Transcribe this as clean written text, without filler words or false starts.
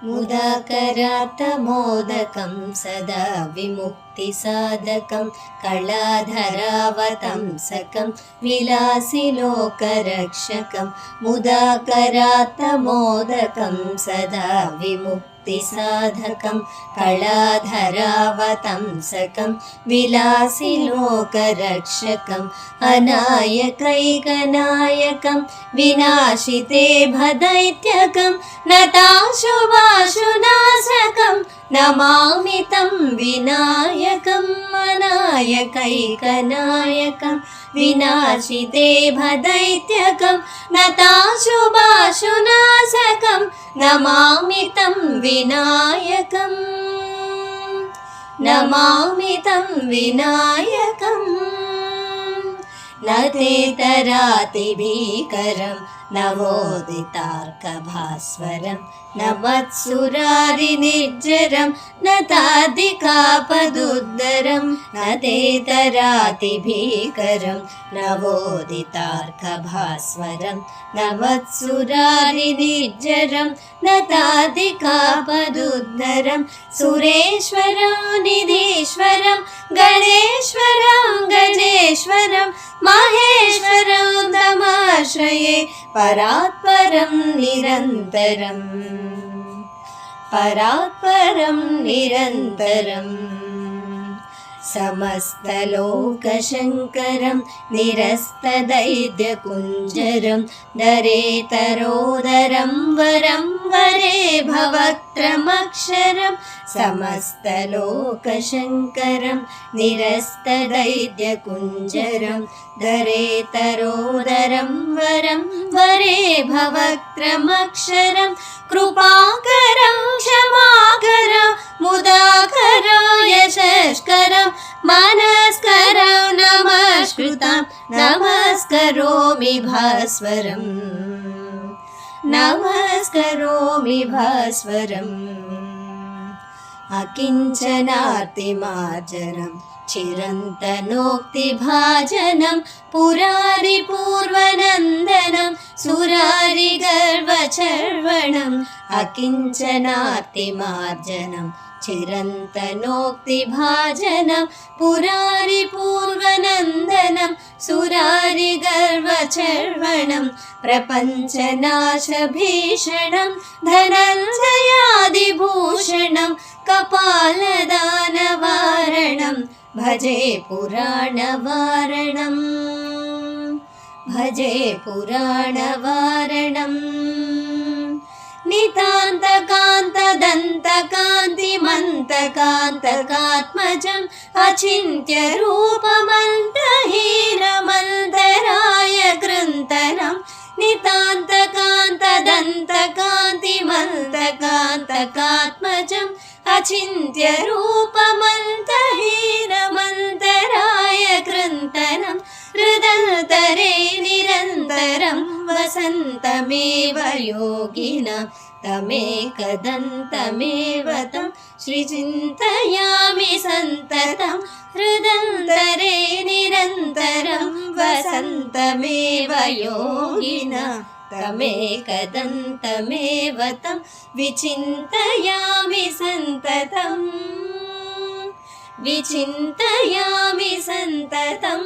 मुदाकरात्तमोदकं सदा विमुक्तिसाधकं कलाधरावतंसकं विलासिलोकरक्षकं मुदाकरात्तमोदकं सदा विमुक्तिसाधकं कलाधरावतंसकं विलासिलोकरक्षकम् अनायकैकनायकं विनाशिते भदैत्यकं नताशुभाशुनाशकं नमामि तं विनायकम् अनायकैकनायकं विनाशिते भदैत्यकं नताशुभाशुनाशकं नमामि तं विनायकम् नमामि तं विनायकम् न तेतरातिभीकरं नवोदितार्कभास्वरं न मत्सुरारिनिर्जरं न तादिकापदुद्धरं न तेतरातिभीकरं नवोदितार्कभास्वरं न मत्सुरारिनिर्जरं न तादिकापदुद्धरं सुरेश्वरं निधीश्वरं गणेश्वरं गजेश्वरं महेश्वरं तमाश्रये परात्परं निरन्तरं परात्परं निरन्तरम् समस्तलोकशङ्करं निरस्तदैद्यकुञ्जरं दरेतरोदरं वरं वरे भवक्त्रमक्षरं समस्तलोकशङ्करं निरस्तदैद्यकुञ्जरं दरेतरोदरं वरं वरे भवक्त्रमक्षरं कृपाकरं क्षमाकरं मुदाकरं यशस्करं मनस्करं नमस्कृतं नमस्करोमि भास्वरम् नमस्करोमि भास्वरम् अकिञ्चनार्तिमार्जनं चिरन्तनोक्तिभाजनं पुरारिपूर्वनन्दनं सुरारिगर्वचर्वणम् अकिञ्चनार्तिमार्जनं चिरन्तनोक्तिभाजनं पुरारिपूर्वनन्दनं सुरारिगर्वचर्वणं प्रपञ्चनाशभीषणं धनञ्जयादिभूषणं कपालदानवारणं भजे पुराणवारणं भजे पुराणवारणम् नितान्तकान्तदन्तकान्तिमन्तकान्तकात्मजम् अचिन्त्यरूपमन्तहीनमन्तराय कृन्तनं नितान्तकान्तदन्तकान्तिमन्तकान्तकात्मजम् अचिन्त्यरूपमन्तहीनमन्तराय कृन्तनं हृदन्तरे निरन्तरं वसन्तमेव योगिना तमेकदन्तमेव तं श्रीचिन्तयामि सन्ततं हृदन्तरे निरन्तरं वसन्तमेव योगिना तमेकदन्तमेव तं विचिन्तयामि सन्ततं विचिन्तयामि सन्ततम्।